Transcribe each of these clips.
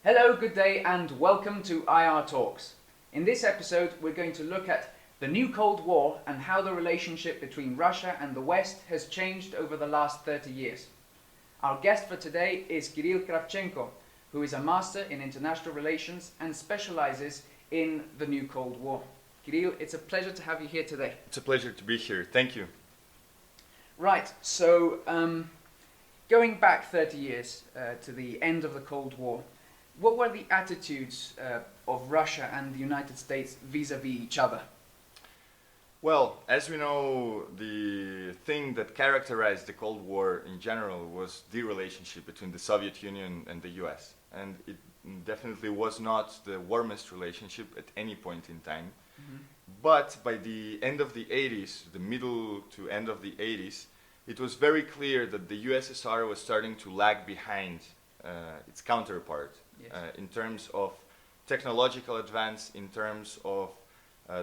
Hello, good day, and welcome to IR Talks. In this episode, we're going to look at the new Cold War and how the relationship between Russia and the West has changed over the last 30 years. Our guest for today is Kiril Kravchenko, who is a master in international relations and specializes in the new Cold War. Kiril, it's a pleasure to have you here today. It's a pleasure to be here. Thank you. Right, so going back 30 years to the end of the Cold War, what were the attitudes of Russia and the United States vis-à-vis each other? Well, as we know, the thing that characterized the Cold War in general was the relationship between the Soviet Union and the US. And it definitely was not the warmest relationship at any point in time. Mm-hmm. But by the end of the 80s, the middle to end of the 80s, it was very clear that the USSR was starting to lag behind its counterpart. Yes. In terms of technological advance, in terms of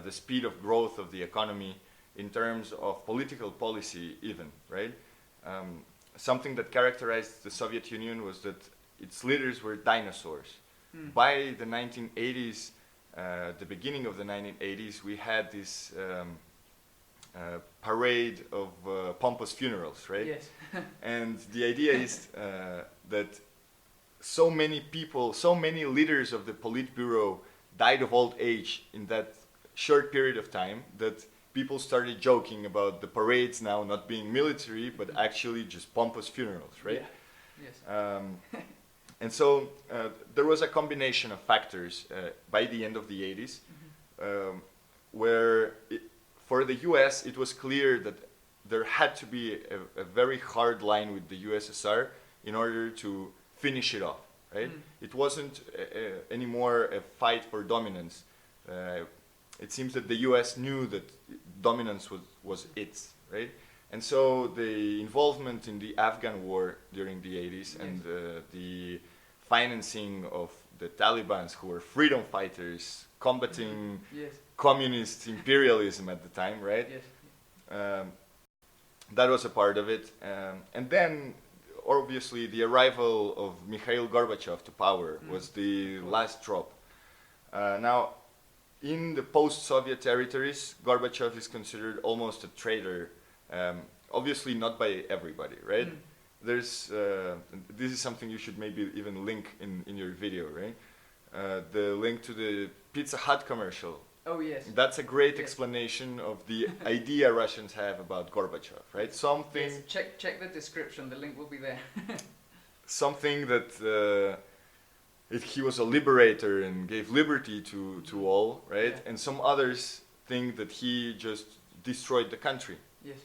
the speed of growth of the economy, in terms of political policy even, right? Something that characterized the Soviet Union was that its leaders were dinosaurs. By the 1980s, the beginning of the 1980s, we had this parade of pompous funerals, right? Yes. And the idea is that so many people, so many leaders of the Politburo died of old age in that short period of time that people started joking about the parades now not being military, but actually just pompous funerals, right? Yeah. Yes. And so there was a combination of factors by the end of the 80s where for the US it was clear that there had to be a very hard line with the USSR in order to finish it off, right? It wasn't anymore a fight for dominance. It seems that the US knew that dominance was its, right? And so the involvement in the Afghan war during the 80s, yes, and the financing of the Taliban, who were freedom fighters combating yes, communist imperialism at the time, right? Yes. That was a part of it. And then obviously the arrival of Mikhail Gorbachev to power was the last drop. Now, in the post-Soviet territories, Gorbachev is considered almost a traitor, obviously not by everybody, right? There's, this is something you should maybe even link in your video, right? The link to the Pizza Hut commercial. Oh, yes. That's a great yes, explanation of the idea Russians have about Gorbachev, right? Something. Yes, check the description. The link will be there. Something that he was a liberator and gave liberty to all, right? Yeah. And some others think that he just destroyed the country. Yes.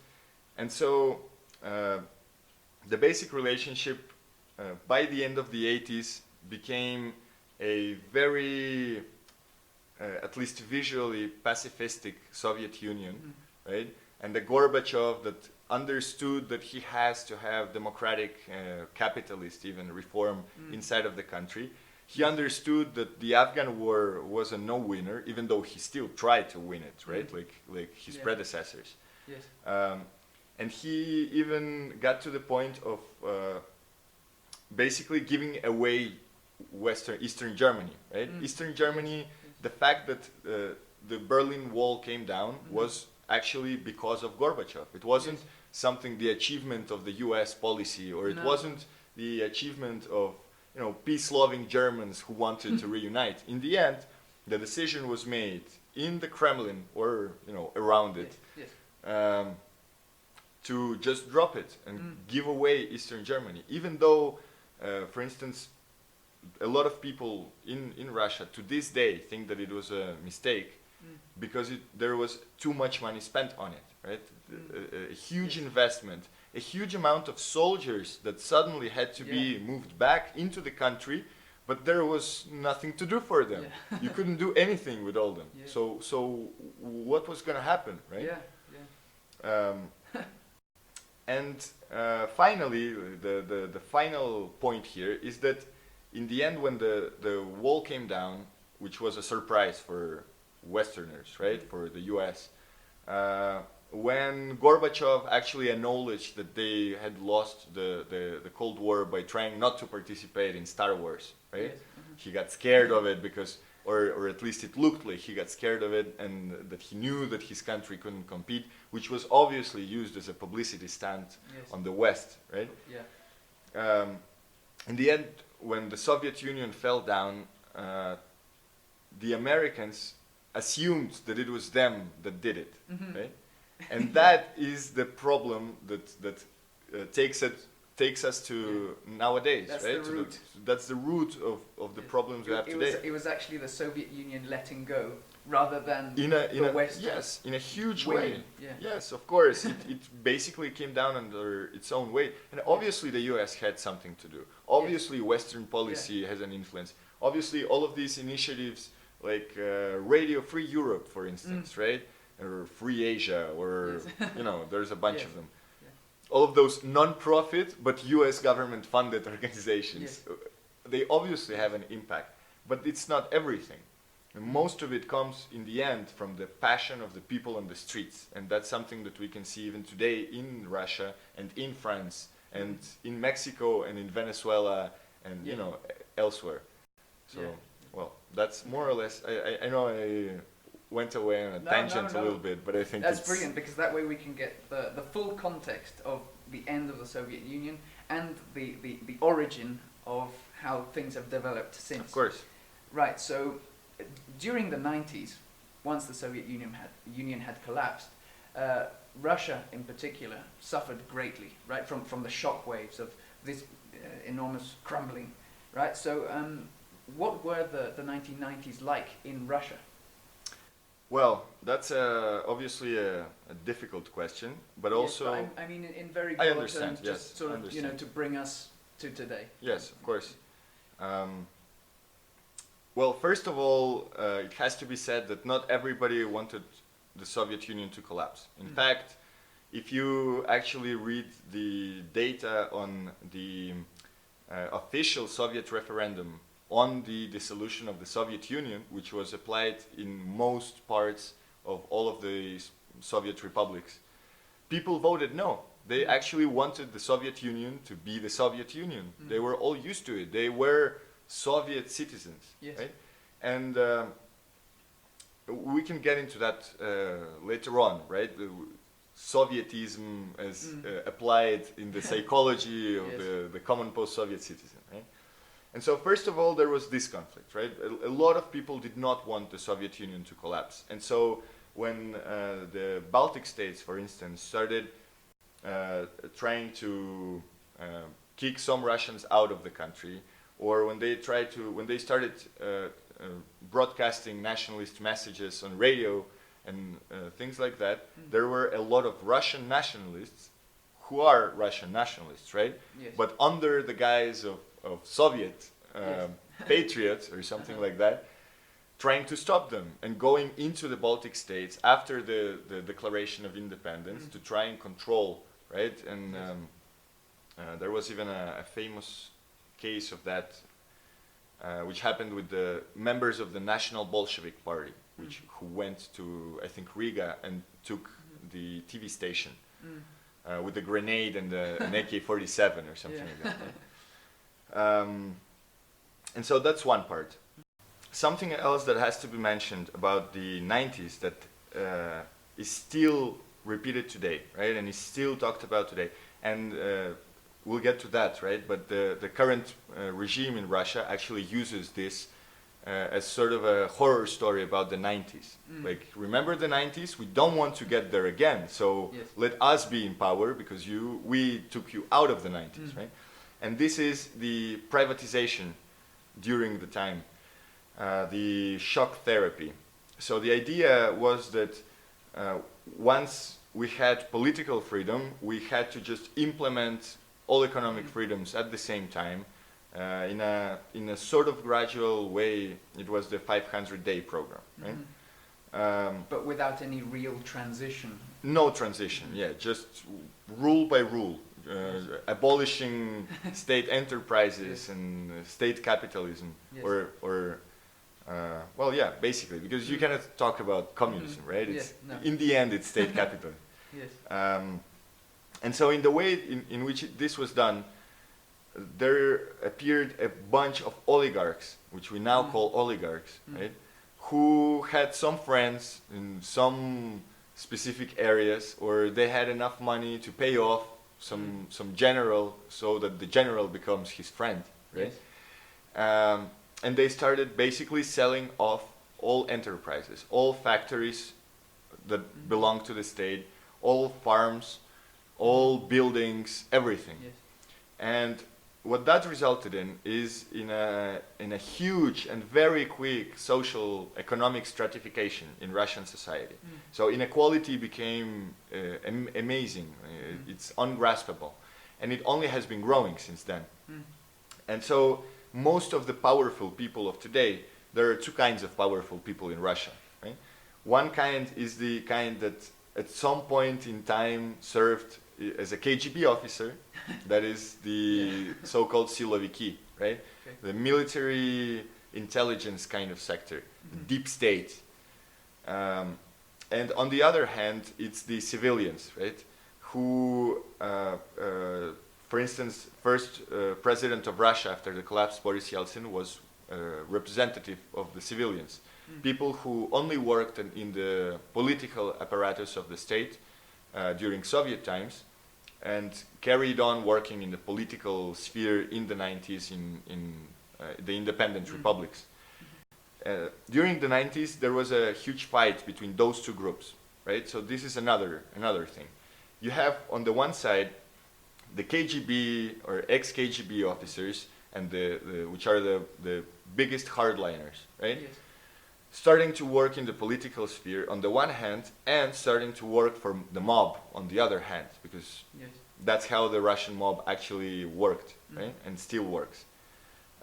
And so the basic relationship by the end of the 80s became a very at least visually pacifistic Soviet Union, right? And the Gorbachev that understood that he has to have democratic, capitalist even reform inside of the country. He understood that the Afghan war was a no-winner, even though he still tried to win it, right? Like his predecessors. Yes. And he even got to the point of basically giving away Eastern Germany, right? Eastern Germany. The fact that the Berlin Wall came down was actually because of Gorbachev. It wasn't something, the achievement of the US policy, or it wasn't the achievement of peace-loving Germans who wanted to reunite. In the end, the decision was made in the Kremlin or around it to just drop it and give away Eastern Germany. Even though, for instance, a lot of people in Russia to this day think that it was a mistake because there was too much money spent on it, right? A huge investment, a huge amount of soldiers that suddenly had to be moved back into the country, but there was nothing to do for them. You couldn't do anything with all them. So what was going to happen, right? And finally, the final point here is that in the end, when the wall came down, which was a surprise for Westerners, right, for the US, when Gorbachev actually acknowledged that they had lost the Cold War by trying not to participate in Star Wars, right? Yes. Mm-hmm. He got scared of it because, or at least it looked like he got scared of it, and that he knew that his country couldn't compete, which was obviously used as a publicity stunt Yes. on the West, right? Yeah. In the end, when the Soviet Union fell down, the Americans assumed that it was them that did it, Mhm. right? And that is the problem that takes us to nowadays, That's right? the root. That's the root of the problems we have today. It was actually the Soviet Union letting go rather than in the a West. yes, in a huge Winning. way. Yeah. Yes, of course. it basically came down under its own weight, and obviously the U.S. had something to do. Obviously, Western policy has an influence. Obviously, all of these initiatives like Radio Free Europe, for instance, right, or Free Asia, or Yes. there's a bunch Yes. of them. Yeah. All of those non-profit but U.S. government-funded organizations, Yes. they obviously have an impact, but it's not everything. And most of it comes in the end from the passion of the people on the streets, and that's something that we can see even today in Russia and in France and in Mexico and in Venezuela and elsewhere. So, well, that's more or less. I know I went away on a tangent a little bit, but I think that's brilliant, because that way we can get the full context of the end of the Soviet Union and the origin of how things have developed since. Of course. Right. So during the 90s, once the Soviet Union had collapsed, Russia in particular suffered greatly, right, from the shockwaves of this enormous crumbling, right? So what were the 1990s like in Russia? Well, that's obviously a difficult question, but also... Yes, but I mean, in very I broad understand, terms, yes, just sort of, to bring us to today. Yes, of course. Well, first of all, it has to be said that not everybody wanted the Soviet Union to collapse. In fact, if you actually read the data on the official Soviet referendum on the dissolution of the Soviet Union, which was applied in most parts of all of the Soviet republics, people voted no. They actually wanted the Soviet Union to be the Soviet Union. They were all used to it. They were Soviet citizens, yes. right? And we can get into that later on, right? The Sovietism as applied in the psychology of the common post-Soviet citizen, right? And so first of all, there was this conflict, right? A lot of people did not want the Soviet Union to collapse. And so when the Baltic states, for instance, started trying to kick some Russians out of the country, or when they started broadcasting nationalist messages on radio and things like that, there were a lot of Russian nationalists who are Russian nationalists, right? Yes. But under the guise of Soviet patriots or something like that, trying to stop them and going into the Baltic states after the declaration of independence to try and control, right? And there was even a famous case of that, which happened with the members of the National Bolshevik Party, who went to, I think, Riga and took the TV station with a grenade and an AK-47 or something like that. Right? And so that's one part. Something else that has to be mentioned about the 90s that is still repeated today, right, and is still talked about today, and we'll get to that, right, but the current regime in Russia actually uses this as sort of a horror story about the 90s. Like, remember the 90s? We don't want to get there again, so let us be in power because we took you out of the 90s, right? And this is the privatization during the time, the shock therapy. So the idea was that once we had political freedom, we had to just implement all economic freedoms at the same time. In a sort of gradual way. It was the 500-day program, right? But without any real transition. No transition, yeah, just rule by rule. Abolishing state enterprises and state capitalism, well, yeah, basically, because you cannot talk about communism, right? It's, in the end, it's state capitalism. Yes. And so in the way in which this was done, there appeared a bunch of oligarchs, which we now call oligarchs, right? Who had some friends in some specific areas, or they had enough money to pay off some general, so that the general becomes his friend, right? Yes. And they started basically selling off all enterprises, all factories that belong to the state, all farms, all buildings, everything. Yes. And what that resulted in is in a huge and very quick social economic stratification in Russian society. So inequality became amazing. It's ungraspable, and it only has been growing since then. And so most of the powerful people of today, there are two kinds of powerful people in Russia, right? One kind is the kind that at some point in time served as a KGB officer, that is the so-called siloviki, right? Okay. The military intelligence kind of sector, the deep state. And on the other hand, it's the civilians, right? Who, for instance, first president of Russia after the collapse, Boris Yeltsin, was representative of the civilians. People who only worked in the political apparatus of the state during Soviet times, and carried on working in the political sphere in the 90s in the independent republics. During the 90s, there was a huge fight between those two groups, right? So this is another thing. You have on the one side the KGB or ex-KGB officers, and which are the biggest hardliners, right? Yes. Starting to work in the political sphere on the one hand, and starting to work for the mob on the other hand, because Yes. that's how the Russian mob actually worked, right? And still works.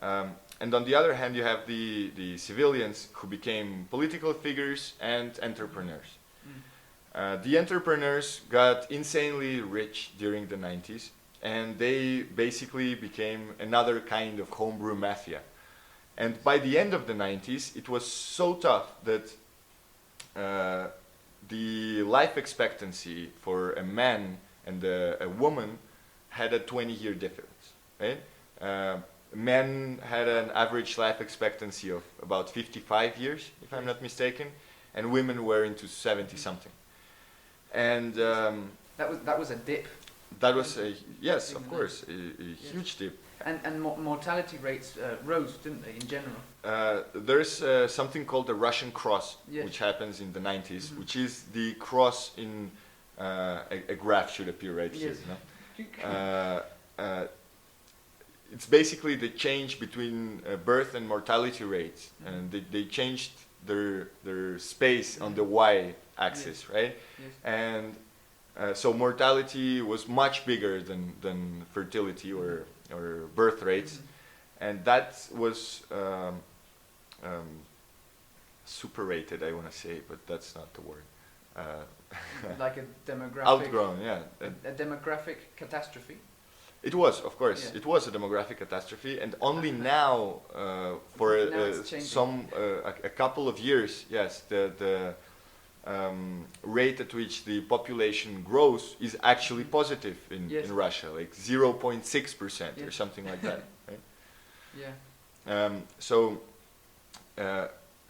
And on the other hand, you have the civilians who became political figures and entrepreneurs. The entrepreneurs got insanely rich during the 90s, and they basically became another kind of homebrew mafia. And by the end of the 90s, it was so tough that the life expectancy for a man and a woman had a 20-year difference, right? Men had an average life expectancy of about 55 years, if I'm not mistaken, and women were into 70-something. And that was a dip. that was yes, of course, a huge dip. And mortality rates rose, didn't they, in general? There's something called the Russian cross, Yes. which happens in the 90s, which is the cross in a graph should appear right here. Yes. No? It's basically the change between birth and mortality rates, and they changed their space on the y-axis, right? Yes. And so mortality was much bigger than fertility or birth rates, and that was superated, I want to say, but that's not the word. Like a demographic... Outgrown, yeah. A demographic catastrophe? It was, of course, Yeah. it was a demographic catastrophe, and only now, for Now it's changing. a couple of years, yes, the rate at which the population grows is actually positive Yes. in Russia, like 0.6% or Yes. something like that. Right? Yeah. So,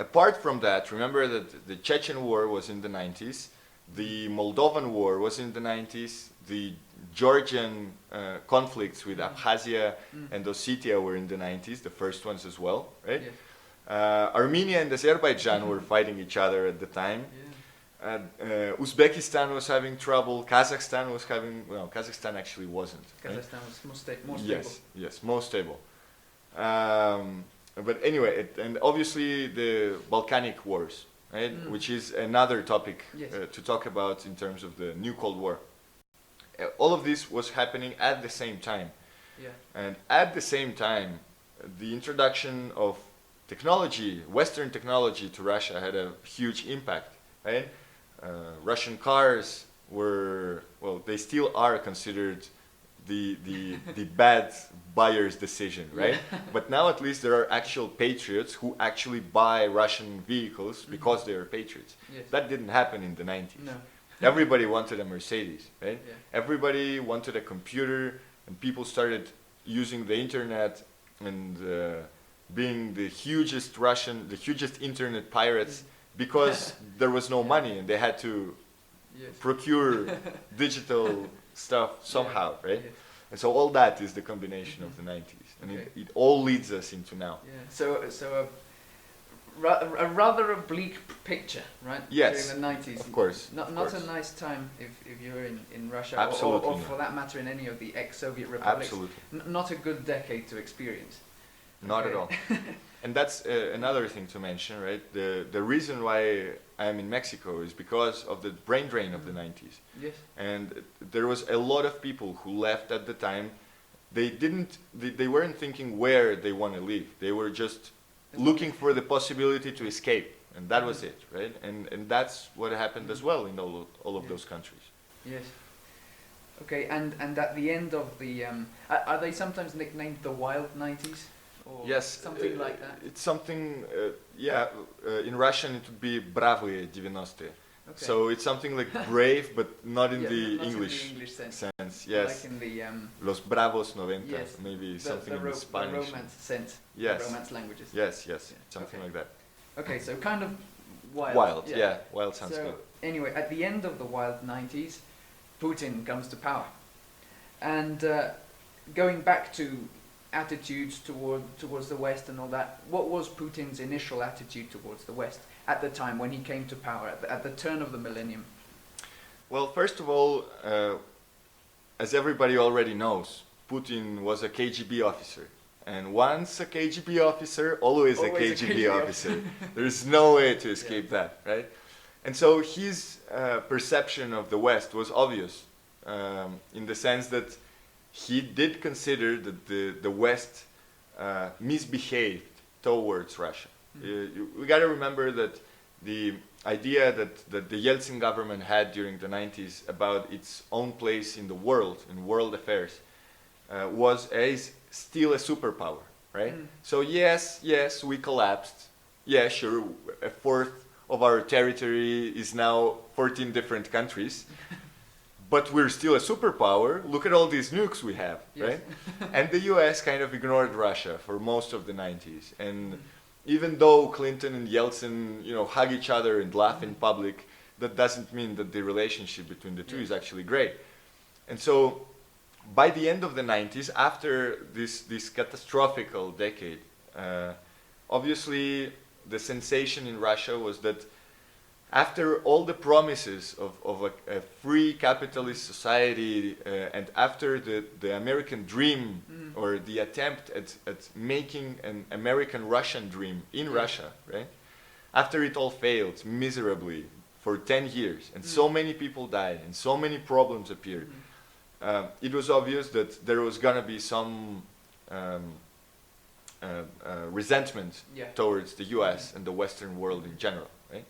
apart from that, remember that the Chechen War was in the 90s, the Moldovan War was in the 90s, the Georgian conflicts with Abkhazia and Ossetia were in the 90s, the first ones as well, right? Yes. Armenia and Azerbaijan were fighting each other at the time. Yeah. Uzbekistan was having trouble. Kazakhstan was having, well, Kazakhstan actually wasn't. Right? Kazakhstan was more stable. Yes, more stable. But anyway, and obviously the Balkanic Wars, right? Which is another topic Yes. to talk about in terms of the new Cold War. All of this was happening at the same time. Yeah. And at the same time, the introduction of technology, Western technology to Russia had a huge impact, right? Russian cars were, well, they still are considered the bad buyer's decision, right? Yeah. But now at least there are actual patriots who actually buy Russian vehicles because they are patriots. Yes. That didn't happen in the 90s. No. Everybody wanted a Mercedes, right? Yeah. Everybody wanted a computer, and people started using the internet and being the hugest internet pirates because there was no money and they had to procure digital stuff somehow, right? Yes. And so all that is the combination of the 90s, and it all leads us into now. Yeah. So a rather a bleak picture, right? Yes. During the 90s. Of course. Not course. a nice time if you were in Russia Absolutely or not. for that matter in any of the ex-Soviet republics. Absolutely. Not a good decade to experience. Not at all. And that's another thing to mention, right? The reason why I'm in Mexico is because of the brain drain of the 90s. Yes. And there was a lot of people who left at the time. They weren't thinking where they want to live. They were just looking for the possibility to escape, and that was it, right? And that's what happened as well in all of those countries. Yes. Okay, and at the end of the are they sometimes nicknamed the wild 90s? Or Yes, something like that. It's something, in Russian it would be bravые 90. Okay. So it's something like brave, but not in Yeah, the not English in the English sense. Yes. Like in the Los bravos 90, yes, maybe something in The Spanish. romance sense. Yes. The romance languages. Yes, Yeah. something Okay. like that. Okay, so kind of wild. Wild, wild sounds so good. anyway, at the end of the wild 90s, Putin comes to power, and going back to attitudes towards the West and all that, what was Putin's initial attitude towards the West at the time when he came to power at the turn of the millennium? Well, first of all, as everybody already knows, Putin was a KGB officer. And once a KGB officer, always a KGB officer. There's no way to escape that, right? And so his perception of the West was obvious, in the sense that he did consider that the West misbehaved towards Russia. We got to remember that the idea that the Yeltsin government had during the 90s about its own place in the world, in world affairs, is still a superpower, right? So yes, we collapsed. Yeah, sure, a fourth of our territory is now 14 different countries. But we're still a superpower. Look at all these nukes we have, right? And the US kind of ignored Russia for most of the 90s. And even though Clinton and Yeltsin, hug each other and laugh in public, that doesn't mean that the relationship between the two is actually great. And so by the end of the 90s, after this catastrophical decade, obviously the sensation in Russia was that after all the promises of a free capitalist society, and after the American dream, or the attempt at making an American-Russian dream in Russia, right? After it all failed miserably for 10 years, and so many people died, and so many problems appeared, it was obvious that there was going to be some resentment towards the US and the Western world in general, right?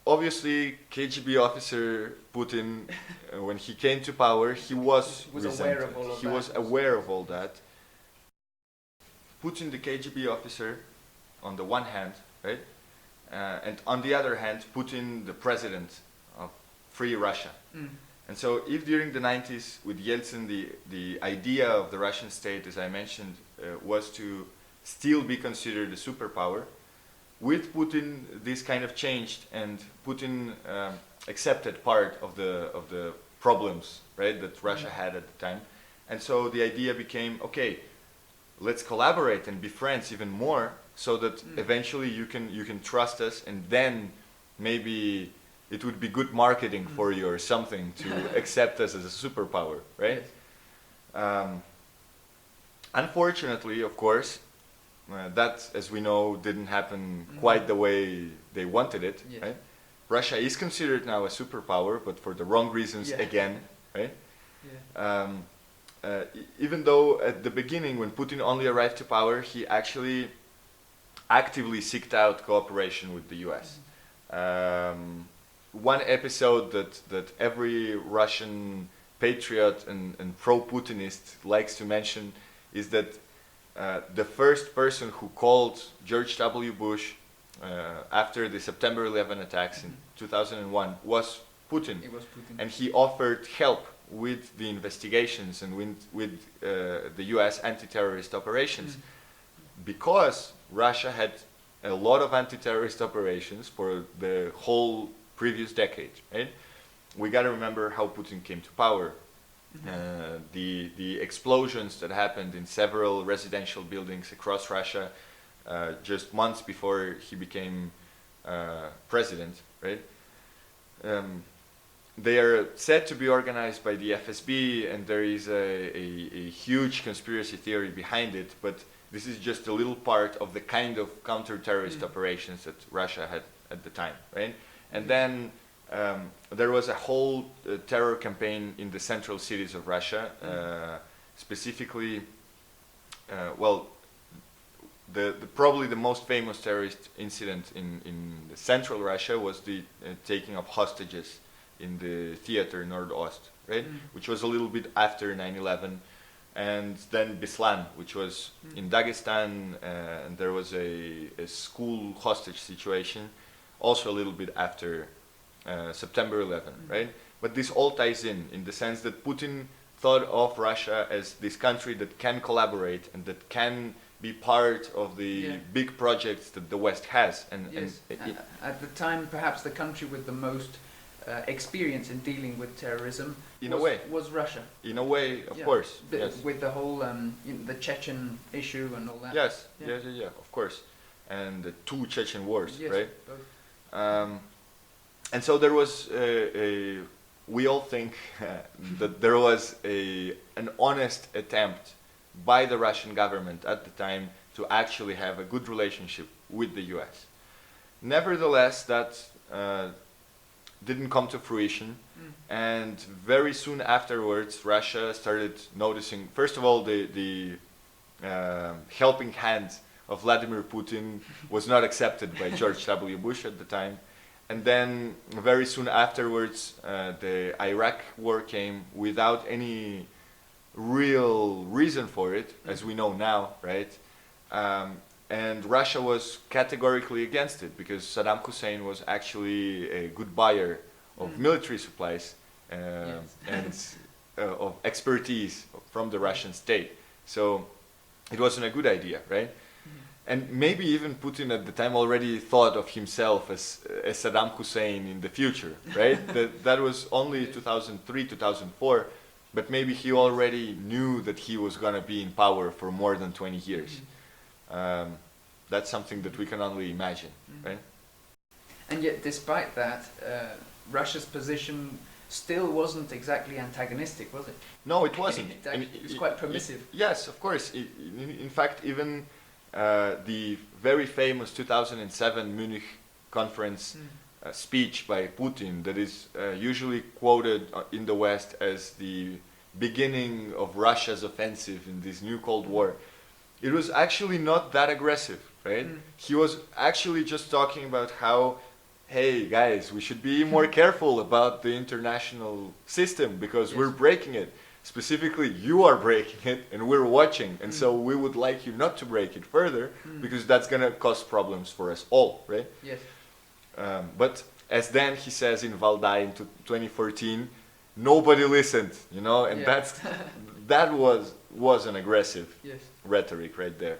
Obviously, KGB officer Putin, when he came to power, he was resented. He was aware of all that. Putin, the KGB officer, on the one hand, right, and on the other hand, Putin, the president of free Russia. And so, if during the 90s with Yeltsin, the idea of the Russian state, as I mentioned, was to still be considered a superpower, with Putin, this kind of changed, and Putin accepted part of the problems, right, that Russia had at the time. And so the idea became, okay, let's collaborate and be friends even more, so that eventually you can trust us, and then maybe it would be good marketing for you or something to accept us as a superpower, right? Unfortunately, of course, that, as we know, didn't happen quite the way they wanted it, right? Russia is considered now a superpower, but for the wrong reasons again, right? Even though at the beginning, when Putin only arrived to power, he actually actively sought out cooperation with the US. One episode that every Russian patriot and pro-Putinist likes to mention is that the first person who called George W. Bush after the September 11 attacks in 2001 was Putin. It was Putin. And he offered help with the investigations and with the US anti-terrorist operations because Russia had a lot of anti-terrorist operations for the whole previous decade, right? We got to remember how Putin came to power. The explosions that happened in several residential buildings across Russia just months before he became president, right? They are said to be organized by the FSB, and there is a huge conspiracy theory behind it, but this is just a little part of the kind of counter-terrorist operations that Russia had at the time, right? And then there was a whole terror campaign in the central cities of Russia, specifically, well, probably the most famous terrorist incident in the central Russia was the taking of hostages in the theater Nordost, right? Which was a little bit after 9/11. And then Beslan, which was in Dagestan, and there was a school hostage situation, also a little bit after September 11, right? But this all ties in the sense that Putin thought of Russia as this country that can collaborate and that can be part of the big projects that the West has. And at the time, perhaps the country with the most experience in dealing with terrorism was Russia. In a way, of course. With the whole the Chechen issue and all that. Yes, of course. And the two Chechen wars, right? Both. And so there was we all think that there was an honest attempt by the Russian government at the time to actually have a good relationship with the US. Nevertheless, that didn't come to fruition, and very soon afterwards Russia started noticing, first of all, the helping hand of Vladimir Putin was not accepted by George W. Bush at the time. And then very soon afterwards the Iraq war came without any real reason for it, as we know now, right? And Russia was categorically against it because Saddam Hussein was actually a good buyer of military supplies and of expertise from the Russian state. So it wasn't a good idea, right? And maybe even Putin at the time already thought of himself as Saddam Hussein in the future, right? that was only 2003, 2004, but maybe he already knew that he was going to be in power for more than 20 years. That's something that we can only imagine, right? And yet, despite that, Russia's position still wasn't exactly antagonistic, was it? No, it wasn't. It was quite permissive. Yes, of course. In fact, even the very famous 2007 Munich conference speech by Putin that is usually quoted in the West as the beginning of Russia's offensive in this new Cold War, it was actually not that aggressive, right? He was actually just talking about how, hey guys, we should be more careful about the international system because we're breaking it. Specifically, you are breaking it and we're watching, and so we would like you not to break it further because that's going to cause problems for us all, right? Yes. But as then he says in Valdai in 2014, nobody listened, you know, and that was an aggressive rhetoric right there.